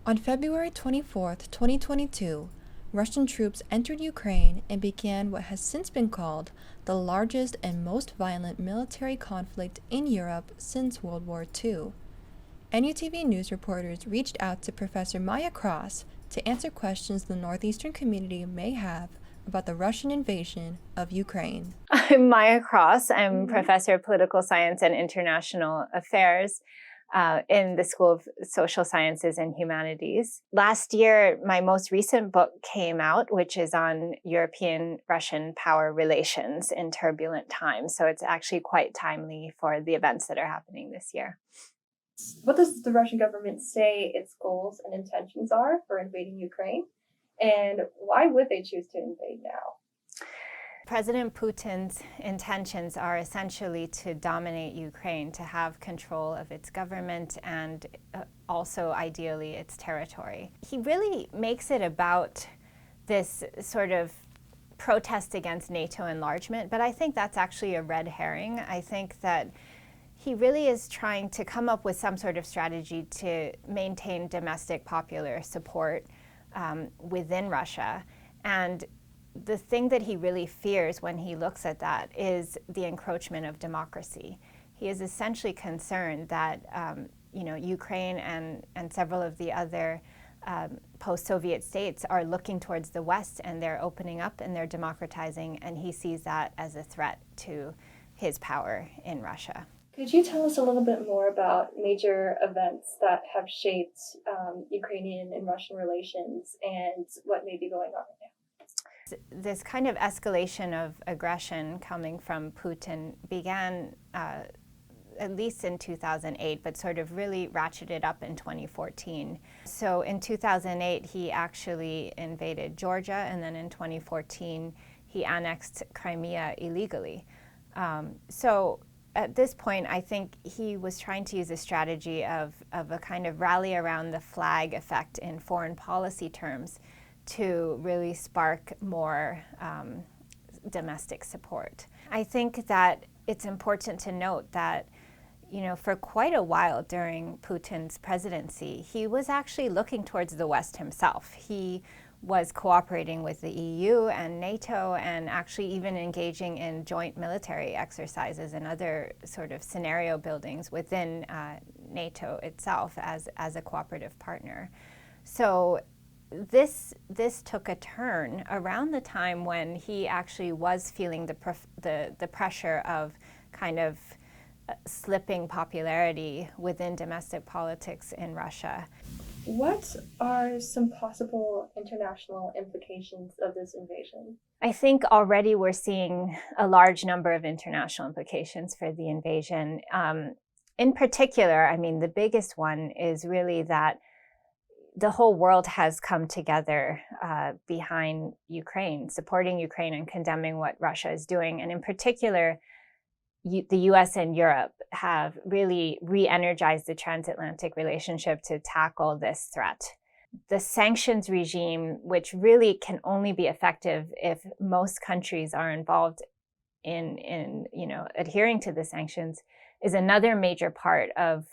On February 24, 2022, Russian troops entered Ukraine and began what has since been called the largest and most violent military conflict in Europe since World War II. NUTV news reporters reached out to Professor Mai'a Cross to answer questions the Northeastern community may have about the Russian invasion of Ukraine. I'm Mai'a Cross. I'm Professor of Political Science and International Affairs in the School of Social Sciences and Humanities. Last year, my most recent book came out, which is on European-Russian power relations in turbulent times. So it's actually quite timely for the events that are happening this year. What does the Russian government say its goals and intentions are for invading Ukraine? And why would they choose to invade now? President Putin's intentions are essentially to dominate Ukraine, to have control of its government and also ideally its territory. He really makes it about this sort of protest against NATO enlargement, but I think that's actually a red herring. I think that he really is trying to come up with some sort of strategy to maintain domestic popular support within Russia. And the thing that he really fears when he looks at that is the encroachment of democracy. He is essentially concerned that Ukraine and several of the other post-Soviet states are looking towards the West, and they're opening up and they're democratizing, and he sees that as a threat to his power in Russia. Could you tell us a little bit more about major events that have shaped Ukrainian and Russian relations and what may be going on right now? This kind of escalation of aggression coming from Putin began at least in 2008, but sort of really ratcheted up in 2014. So in 2008, he actually invaded Georgia, and then in 2014, he annexed Crimea illegally. So at this point, I think he was trying to use a strategy of a kind of rally around the flag effect in foreign policy terms to really spark more domestic support. I think that it's important to note that, for quite a while during Putin's presidency, he was actually looking towards the West himself. He was cooperating with the EU and NATO, and actually even engaging in joint military exercises and other sort of scenario buildings within NATO itself as a cooperative partner. So this took a turn around the time when he actually was feeling the pressure of kind of slipping popularity within domestic politics in Russia. What are some possible international implications of this invasion? I think already we're seeing a large number of international implications for the invasion. In particular, the biggest one is really that the whole world has come together behind Ukraine, supporting Ukraine and condemning what Russia is doing. And in particular, the US and Europe have really re-energized the transatlantic relationship to tackle this threat. The sanctions regime, which really can only be effective if most countries are involved in adhering to the sanctions, is another major part of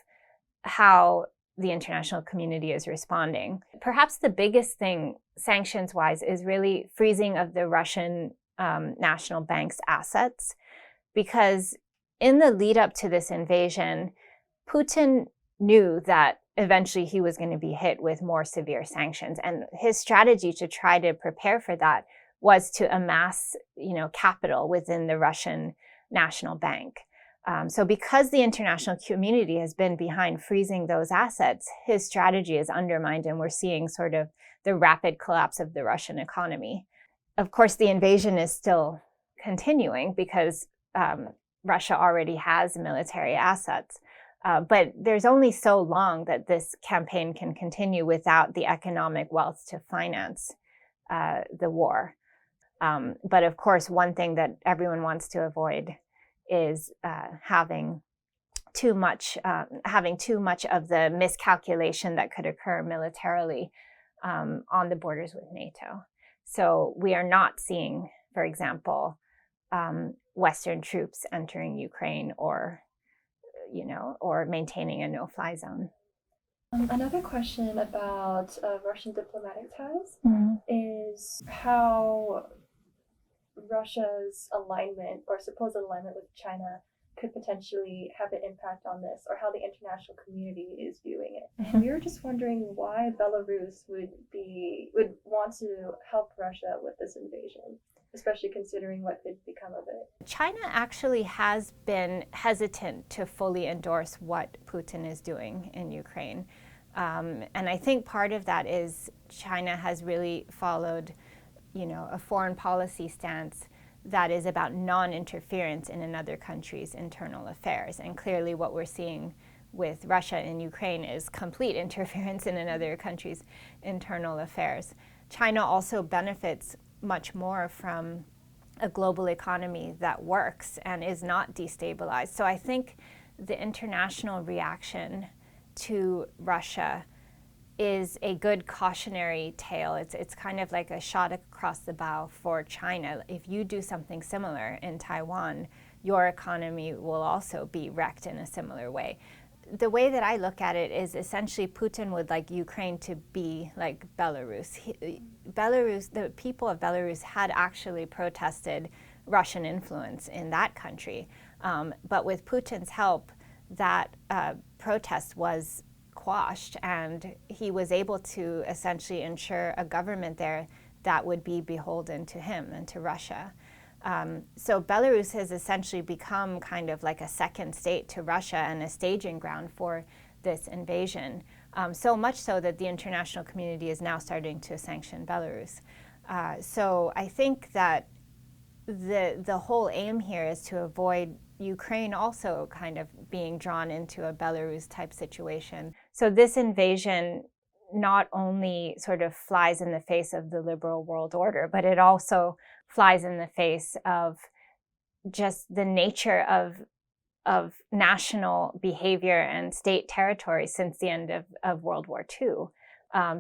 how the international community is responding. Perhaps the biggest thing, sanctions-wise, is really freezing of the Russian National Bank's assets, because in the lead up to this invasion, Putin knew that eventually he was going to be hit with more severe sanctions. And his strategy to try to prepare for that was to amass, capital within the Russian National Bank. So because the international community has been behind freezing those assets, his strategy is undermined, and we're seeing sort of the rapid collapse of the Russian economy. Of course, the invasion is still continuing because Russia already has military assets. But there's only so long that this campaign can continue without the economic wealth to finance the war. But of course, one thing that everyone wants to avoid is having too much of the miscalculation that could occur militarily on the borders with NATO. So we are not seeing, for example, Western troops entering Ukraine or maintaining a no-fly zone. Another question about Russian diplomatic ties Mhm. is how Russia's alignment or supposed alignment with China could potentially have an impact on this, or how the international community is viewing it. And we were just wondering why Belarus would want to help Russia with this invasion, especially considering what could become of it. China actually has been hesitant to fully endorse what Putin is doing in Ukraine. And I think part of that is China has really followed, a foreign policy stance that is about non-interference in another country's internal affairs. And clearly what we're seeing with Russia and Ukraine is complete interference in another country's internal affairs. China also benefits much more from a global economy that works and is not destabilized. So I think the international reaction to Russia is a good cautionary tale. It's kind of like a shot across the bow for China. If you do something similar in Taiwan, your economy will also be wrecked in a similar way. The way that I look at it is essentially Putin would like Ukraine to be like Belarus. The people of Belarus had actually protested Russian influence in that country. But with Putin's help, that protest was quashed, and he was able to essentially ensure a government there that would be beholden to him and to Russia. So Belarus has essentially become kind of like a second state to Russia and a staging ground for this invasion. So much so that the international community is now starting to sanction Belarus. So I think that the whole aim here is to avoid Ukraine also kind of being drawn into a Belarus type situation. So this invasion not only sort of flies in the face of the liberal world order, but it also flies in the face of just the nature of national behavior and state territory since the end of World War II.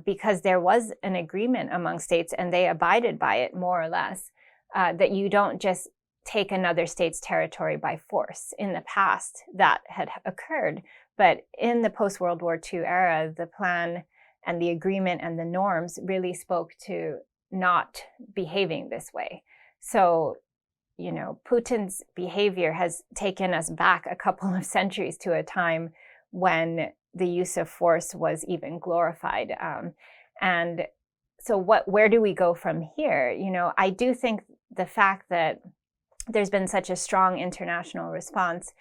Because there was an agreement among states, and they abided by it more or less, that you don't just take another state's territory by force. In the past, that had occurred. But in the post-World War II era, the plan and the agreement and the norms really spoke to not behaving this way. So, Putin's behavior has taken us back a couple of centuries to a time when the use of force was even glorified. And so where do we go from here? I do think the fact that there's been such a strong international response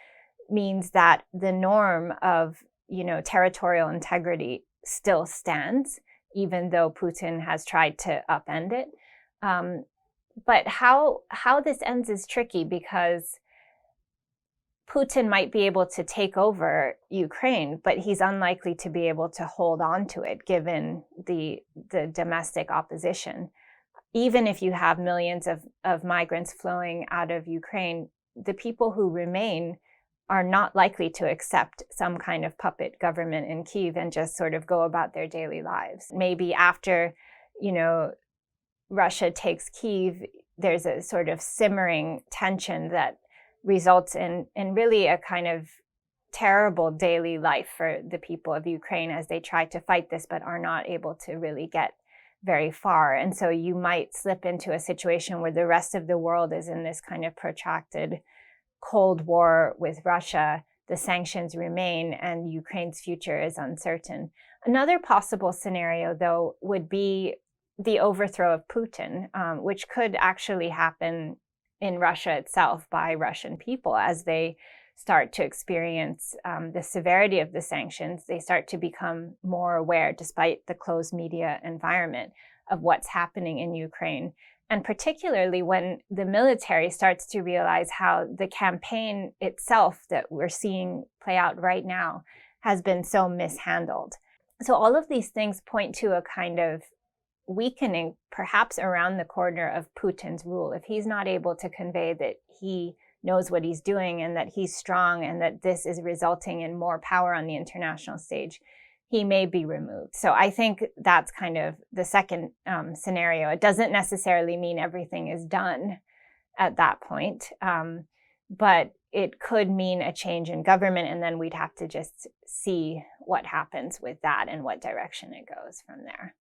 means that the norm of, territorial integrity still stands, even though Putin has tried to upend it. But how this ends is tricky, because Putin might be able to take over Ukraine, but he's unlikely to be able to hold on to it given the domestic opposition. Even if you have millions of migrants flowing out of Ukraine, the people who remain are not likely to accept some kind of puppet government in Kyiv and just sort of go about their daily lives. Maybe after, Russia takes Kyiv, there's a sort of simmering tension that results in really a kind of terrible daily life for the people of Ukraine as they try to fight this but are not able to really get very far. And so you might slip into a situation where the rest of the world is in this kind of protracted Cold War with Russia. The sanctions remain and Ukraine's future is uncertain. Another possible scenario, though, would be the overthrow of Putin, which could actually happen in Russia itself by Russian people as they start to experience the severity of the sanctions. They start to become more aware, despite the closed media environment, of what's happening in Ukraine. And particularly when the military starts to realize how the campaign itself that we're seeing play out right now has been so mishandled. So all of these things point to a kind of weakening, perhaps around the corner, of Putin's rule. If he's not able to convey that he knows what he's doing and that he's strong and that this is resulting in more power on the international stage, he may be removed. So I think that's kind of the second scenario. It doesn't necessarily mean everything is done at that point, but it could mean a change in government, and then we'd have to just see what happens with that and what direction it goes from there.